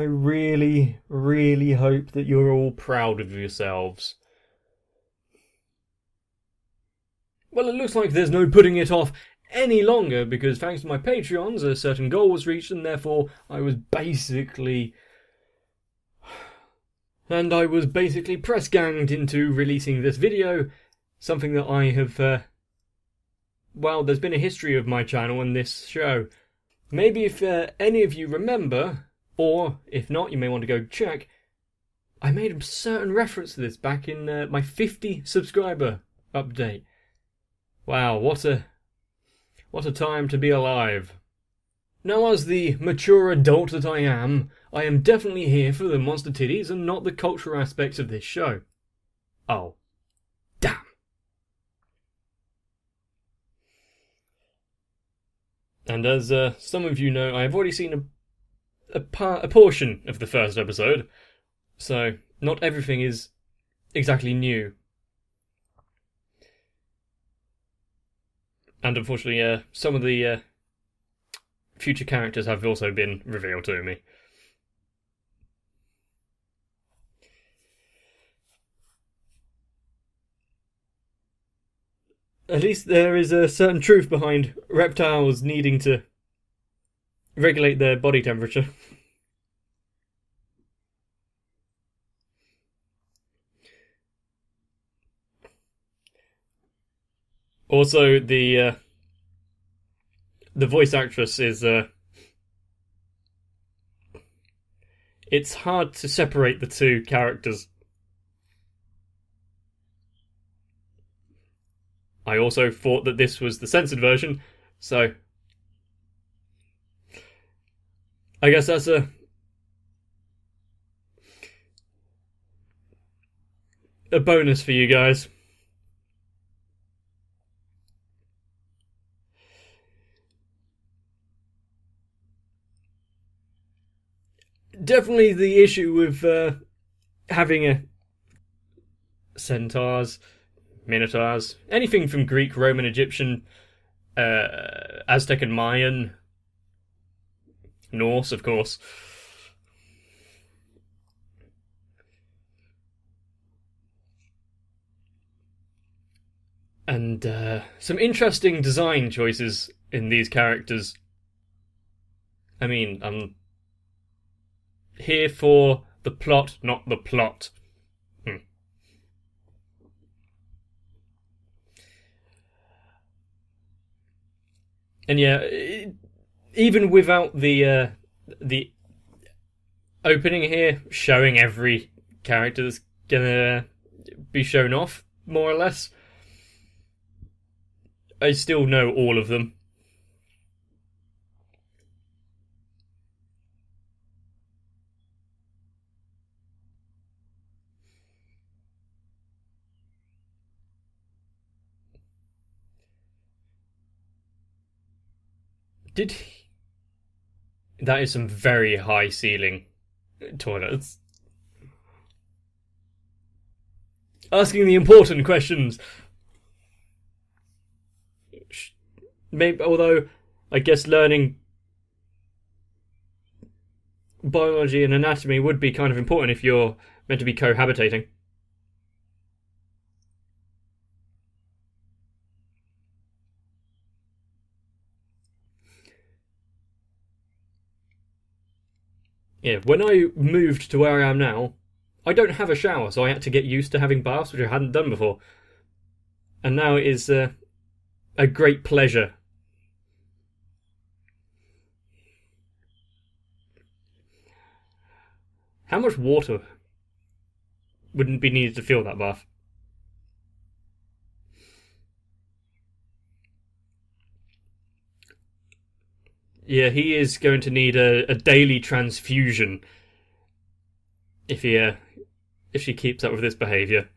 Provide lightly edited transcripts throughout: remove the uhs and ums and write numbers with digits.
I really, really hope that you're all proud of yourselves. Well, it looks like there's no putting it off any longer, because thanks to my Patreons, a certain goal was reached, and therefore I was basically press-ganged into releasing this video, something that I have, well, there's been a history of my channel and this show. Maybe if any of you remember, or if not, you may want to go check, I made a certain reference to this back in my 50 subscriber update. Wow, what a time to be alive. Now, as the mature adult that I am definitely here for the monster titties and not the cultural aspects of this show. Oh, damn. And as some of you know, I've already seen a portion of the first episode, so not everything is exactly new. And unfortunately, some of the future characters have also been revealed to me. At least there is a certain truth behind reptiles needing to regulate their body temperature. Also, the voice actress is it's hard to separate the two characters. I also thought that this was the censored version, so I guess that's a bonus for you guys. Definitely the issue with having centaurs, minotaurs, anything from Greek, Roman, Egyptian, Aztec and Mayan, Norse, of course. And some interesting design choices in these characters. I mean, I'm here for the plot, not the plot. And yeah, even without the opening here showing every character that's gonna be shown off, more or less, I still know all of them. That is some very high ceiling toilets. Asking the important questions. Maybe, although I guess learning biology and anatomy would be kind of important if you're meant to be cohabitating. Yeah, when I moved to where I am now, I don't have a shower, so I had to get used to having baths, which I hadn't done before. And now it is a great pleasure. How much water wouldn't be needed to fill that bath? Yeah, he is going to need a daily transfusion if she keeps up with this behaviour.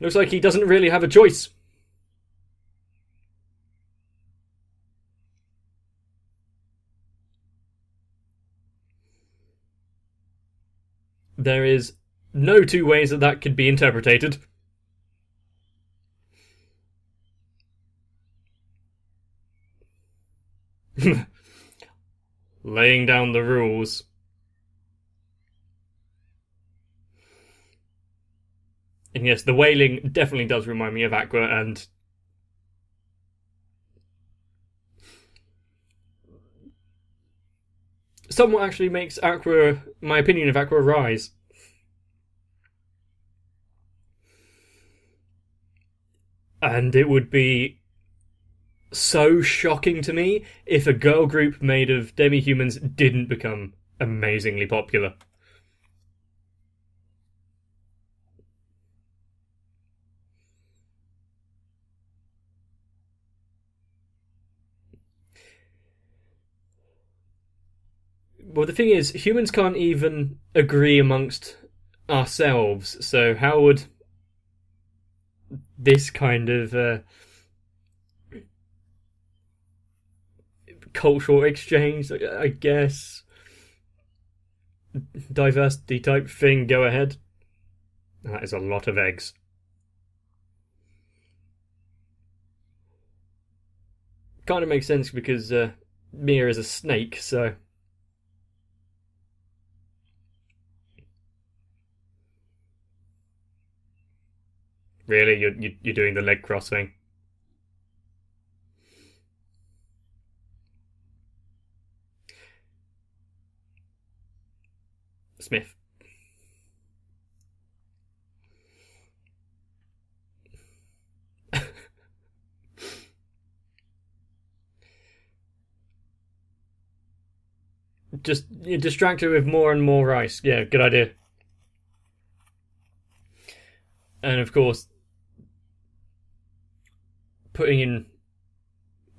Looks like he doesn't really have a choice. There is no two ways that could be interpreted. Laying down the rules. And yes, the wailing definitely does remind me of Aqua, and somewhat actually makes Aqua, my opinion of Aqua, rise. And it would be so shocking to me if a girl group made of demi-humans didn't become amazingly popular. Well, the thing is, humans can't even agree amongst ourselves, so how would this kind of cultural exchange, I guess, diversity type thing, go ahead? That is a lot of eggs. Kind of makes sense because Mia is a snake, so. Really, you're doing the leg cross thing. Smith. Just distract her with more and more rice. Yeah, good idea. And of course, putting in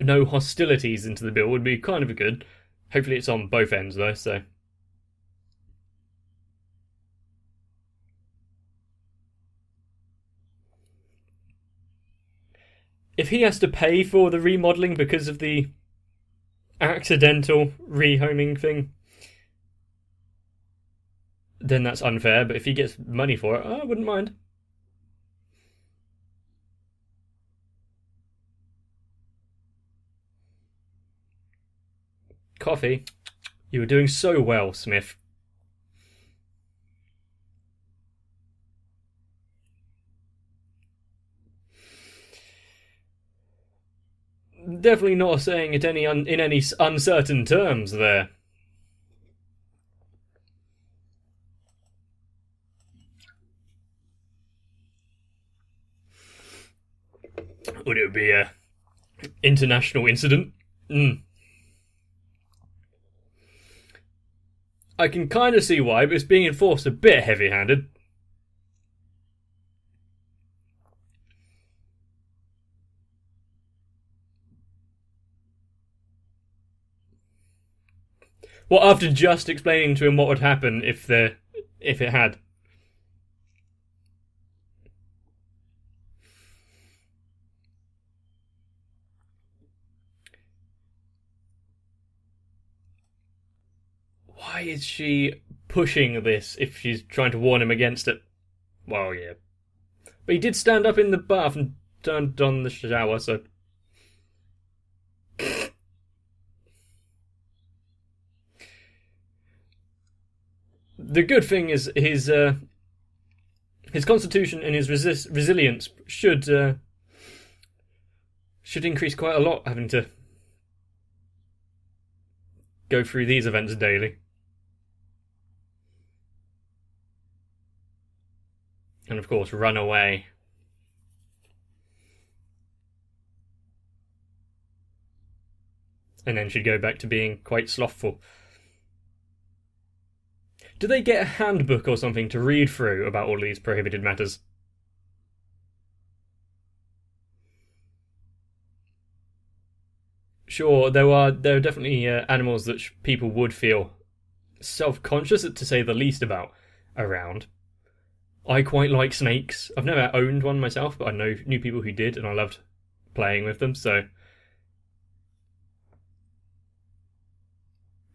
no hostilities into the bill would be kind of good. Hopefully it's on both ends though, so. If he has to pay for the remodeling because of the accidental rehoming thing, then that's unfair, but if he gets money for it, I wouldn't mind. Coffee? You were doing so well, Smith. Definitely not saying it in any uncertain terms there. Would it be a international incident? I can kind of see why, but it's being enforced a bit heavy-handed. Well, after just explaining to him what would happen if it had. Why is she pushing this if she's trying to warn him against it? Well, yeah. But he did stand up in the bath and turned on the shower, so. The good thing is his constitution and his resilience should increase quite a lot, having to go through these events daily. And of course, run away. And then she'd go back to being quite slothful. Do they get a handbook or something to read through about all these prohibited matters? Sure, there are definitely animals that people would feel self-conscious, to say the least, about around. I quite like snakes. I've never owned one myself, but I knew people who did, and I loved playing with them, so.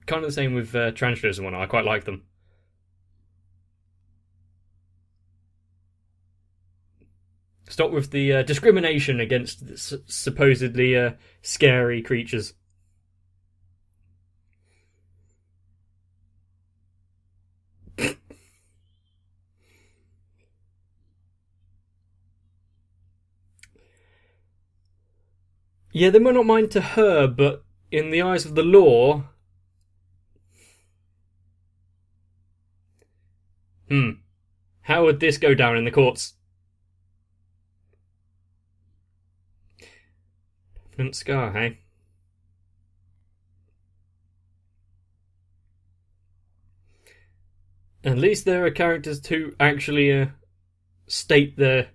Kind of the same with tarantulas and whatnot. I quite like them. Stop with the discrimination against supposedly scary creatures. Yeah, they might not mind to her, but in the eyes of the law... How would this go down in the courts? Permanent scar, hey? At least there are characters who actually state their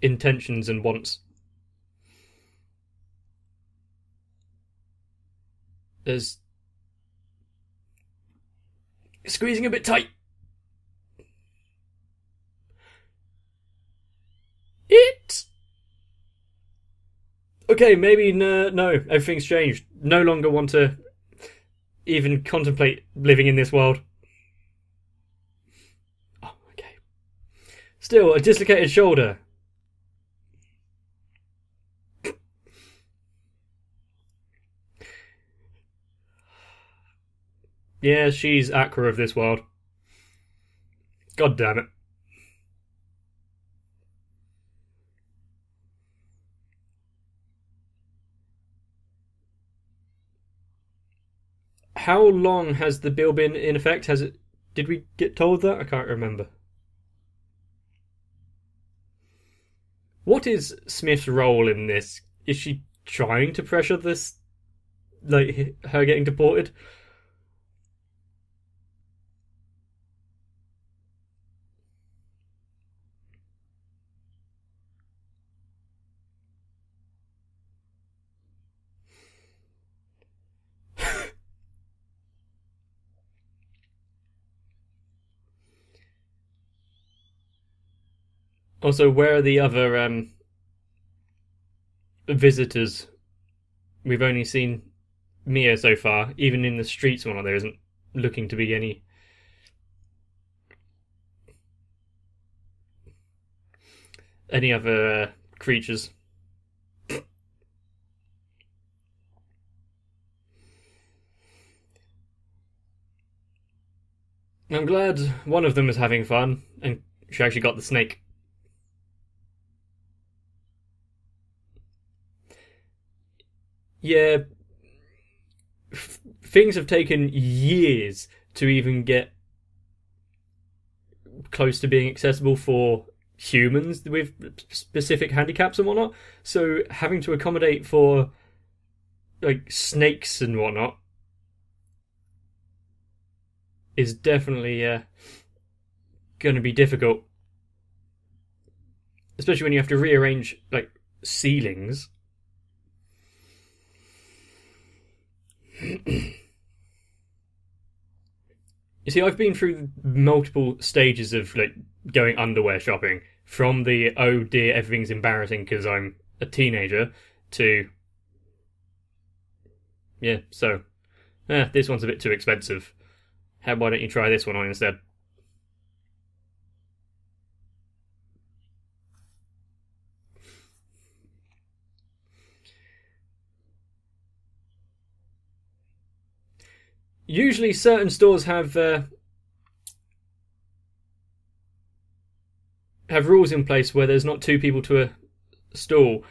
intentions and wants. There's... squeezing a bit tight. It... Okay, maybe no, everything's changed. No longer want to even contemplate living in this world. Oh, okay. Still, a dislocated shoulder. Yeah, she's Aqua of this world. God damn it. How long has the bill been in effect? Has it? Did we get told that? I can't remember. What is Smith's role in this? Is she trying to pressure this, like her getting deported? Also, where are the other visitors? We've only seen Mia so far. Even in the streets, one of there isn't looking to be any other creatures. I'm glad one of them is having fun, and she actually got the snake. Yeah, things have taken years to even get close to being accessible for humans with specific handicaps and whatnot. So having to accommodate for like snakes and whatnot is definitely going to be difficult, especially when you have to rearrange like ceilings. You see, I've been through multiple stages of like going underwear shopping, from the oh dear everything's embarrassing because I'm a teenager to so this one's a bit too expensive. Why don't you try this one on instead? Usually certain stores have rules in place where there's not two people to a stall.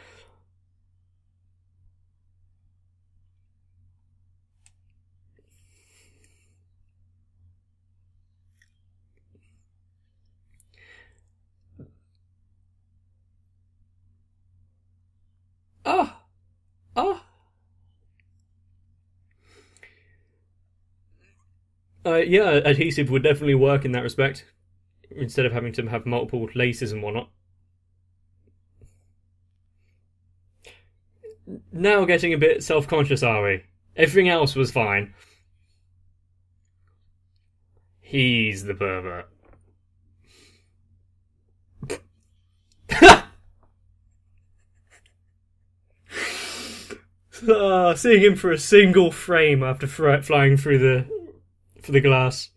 Ah, ah. Yeah, adhesive would definitely work in that respect, instead of having to have multiple laces and whatnot. Now getting a bit self-conscious, are we? Everything else was fine. He's the pervert. Seeing him for a single frame after flying through the glass.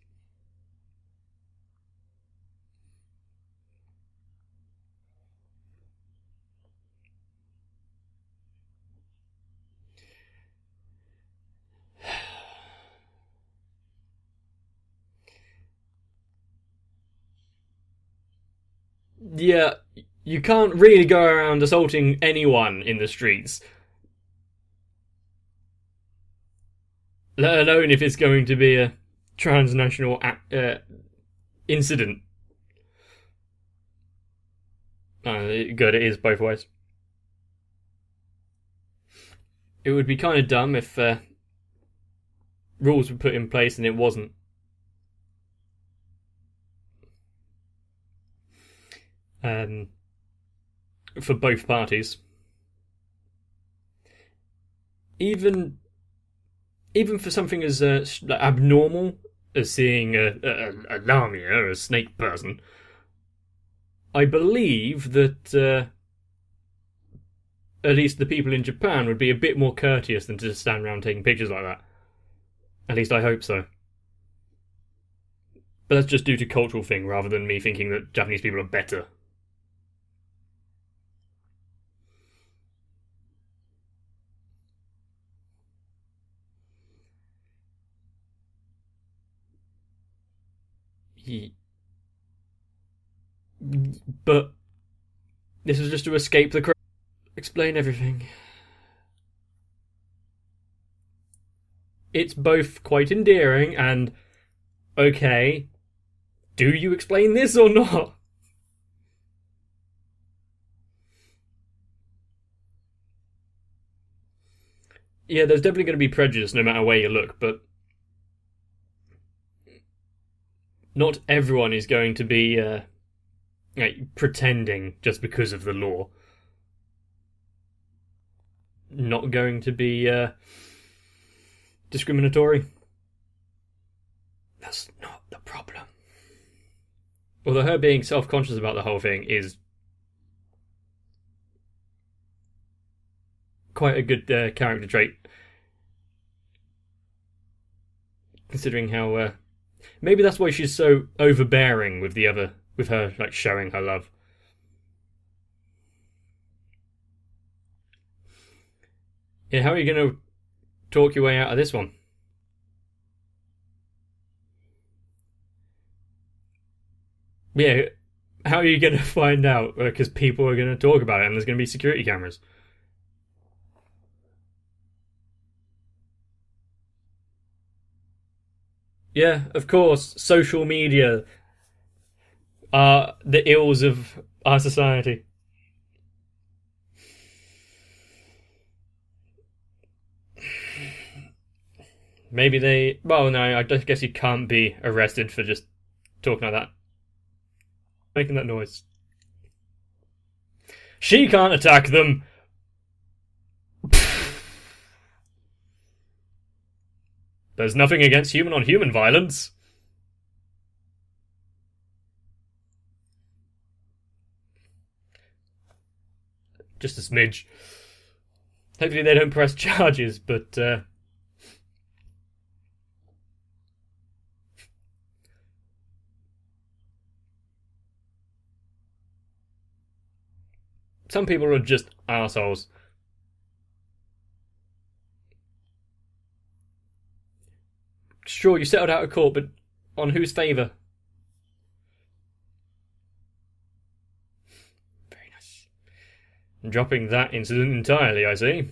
Yeah, you can't really go around assaulting anyone in the streets. let alone if it's going to be a transnational incident. Good, it is both ways. It would be kind of dumb if rules were put in place and it wasn't. For both parties. Even for something as abnormal as seeing a Lamia or a snake person, I believe that at least the people in Japan would be a bit more courteous than to just stand around taking pictures like that. At least I hope so. But that's just due to cultural thing rather than me thinking that Japanese people are better. But this was just to escape the crowd. Explain everything. It's both quite endearing and okay. Do you explain this or not? Yeah, there's definitely going to be prejudice no matter where you look, but not everyone is going to be pretending just because of the law. Not going to be discriminatory. That's not the problem. Although her being self-conscious about the whole thing is quite a good character trait, considering how maybe that's why she's so overbearing with her like showing her love. Yeah, how are you going to talk your way out of this one? Yeah, how are you going to find out? Because people are going to talk about it and there's going to be security cameras. Yeah, of course, social media are the ills of our society. Maybe they. Well, no, I guess you can't be arrested for just talking like that. Making that noise. She can't attack them! There's nothing against human on human violence. Just a smidge. Hopefully they don't press charges, but some people are just assholes. Sure, you settled out of court, but on whose favour? Very nice. Dropping that incident entirely, I see.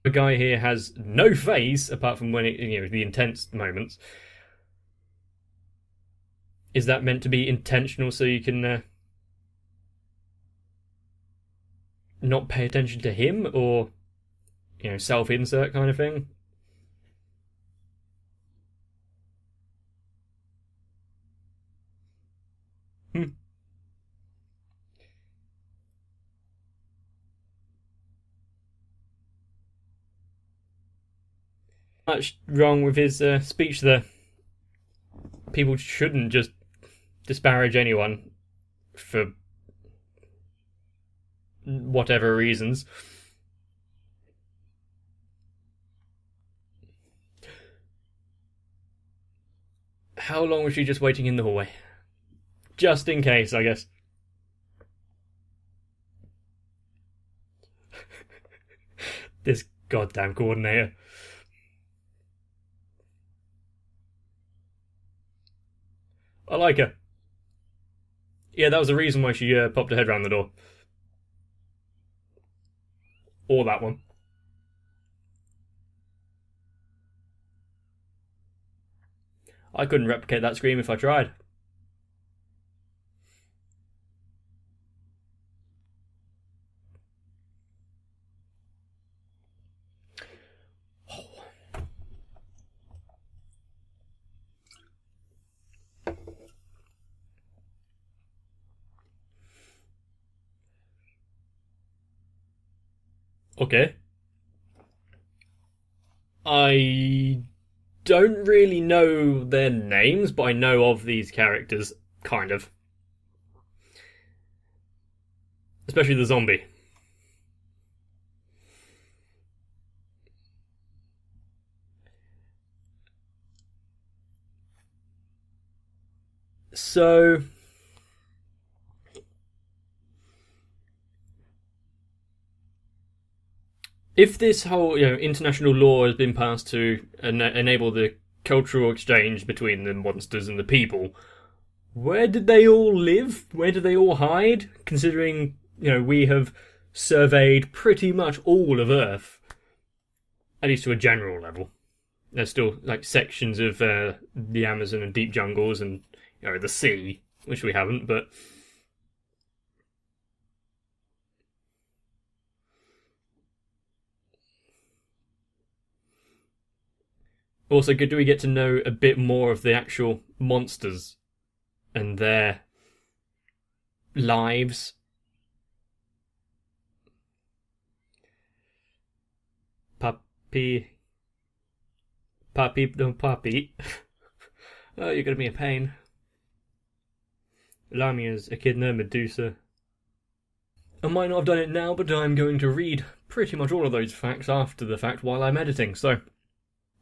The guy here has no face apart from when the intense moments. Is that meant to be intentional so you can not pay attention to him, or self-insert kind of thing? Much wrong with his speech there. People shouldn't just disparage anyone for whatever reasons. How long was she just waiting in the hallway? Just in case, I guess. This goddamn coordinator. I like her. Yeah, that was the reason why she popped her head around the door. Or that one. I couldn't replicate that scream if I tried. Okay. I don't really know their names, but I know of these characters, kind of. Especially the zombie. So, if this whole international law has been passed to enable the cultural exchange between the monsters and the people, where did they all live? Where did they all hide? Considering we have surveyed pretty much all of Earth, at least to a general level. There's still like sections of the Amazon and deep jungles and the sea, which we haven't, but. Also, do we get to know a bit more of the actual monsters and their lives? Puppy. No puppy. Oh, you're gonna be a pain. Lamia's Echidna, Medusa. I might not have done it now, but I'm going to read pretty much all of those facts after the fact while I'm editing, so.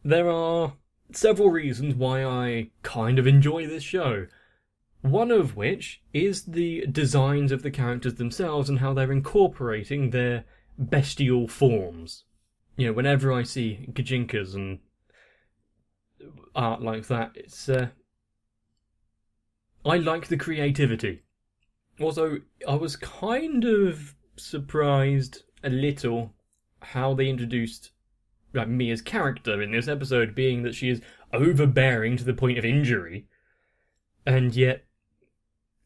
There are several reasons why I kind of enjoy this show. One of which is the designs of the characters themselves and how they're incorporating their bestial forms. Whenever I see Gajinkas and art like that, it's I like the creativity. Also, I was kind of surprised a little how they introduced Mia's character in this episode, being that she is overbearing to the point of injury, and yet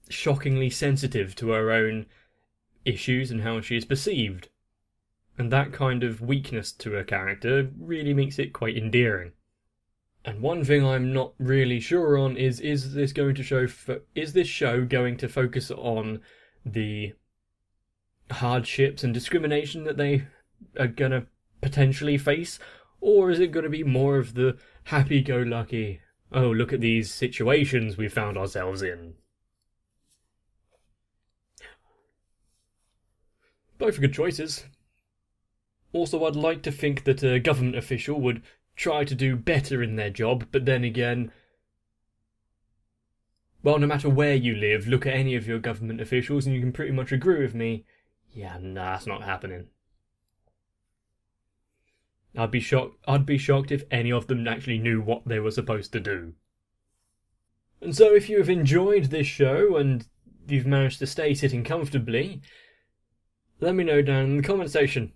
shockingly sensitive to her own issues and how she is perceived. And that kind of weakness to her character really makes it quite endearing. And one thing I'm not really sure on is this show going to focus on the hardships and discrimination that they are gonna potentially face, or is it going to be more of the happy-go-lucky, oh, look at these situations we found ourselves in? Both are good choices. Also, I'd like to think that a government official would try to do better in their job, but then again, well, no matter where you live, look at any of your government officials and you can pretty much agree with me, yeah, nah, that's not happening. I'd be shocked if any of them actually knew what they were supposed to do. And so if you have enjoyed this show and you've managed to stay sitting comfortably, let me know down in the comment section.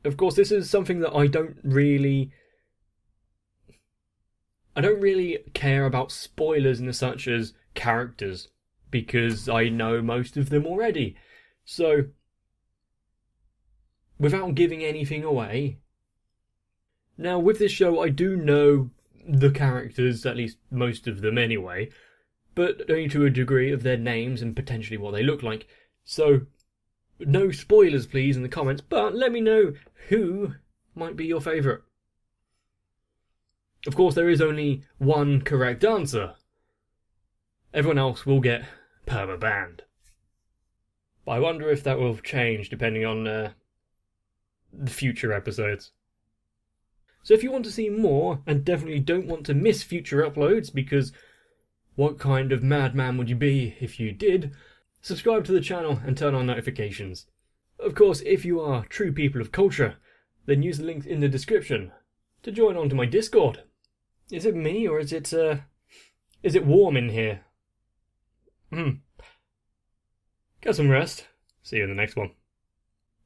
Of course, this is something that I don't really care about spoilers and such as characters, because I know most of them already. So, without giving anything away. Now, with this show, I do know the characters, at least most of them anyway, but only to a degree of their names and potentially what they look like. So, no spoilers please in the comments, but let me know who might be your favourite. Of course, there is only one correct answer. Everyone else will get perma-banned. But I wonder if that will change depending on the future episodes. So if you want to see more and definitely don't want to miss future uploads, because what kind of madman would you be if you did, subscribe to the channel and turn on notifications. Of course, if you are true people of culture, then use the links in the description to join on to my Discord. Is it me or is it warm in here? Get some rest. See you in the next one.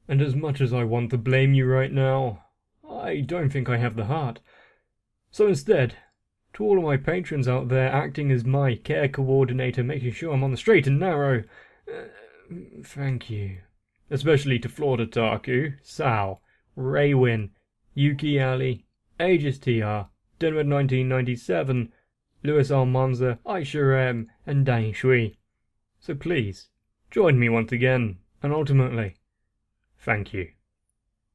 And as much as I want to blame you right now, I don't think I have the heart. So instead, to all of my patrons out there acting as my care coordinator, making sure I'm on the straight and narrow, thank you. Especially to Florida Taku, Sal, Raywin, Yuki Ali, Aegis TR, Denver 1997, Louis Almanza, Aisha M, and Dang Shui. So please, join me once again, and ultimately, thank you.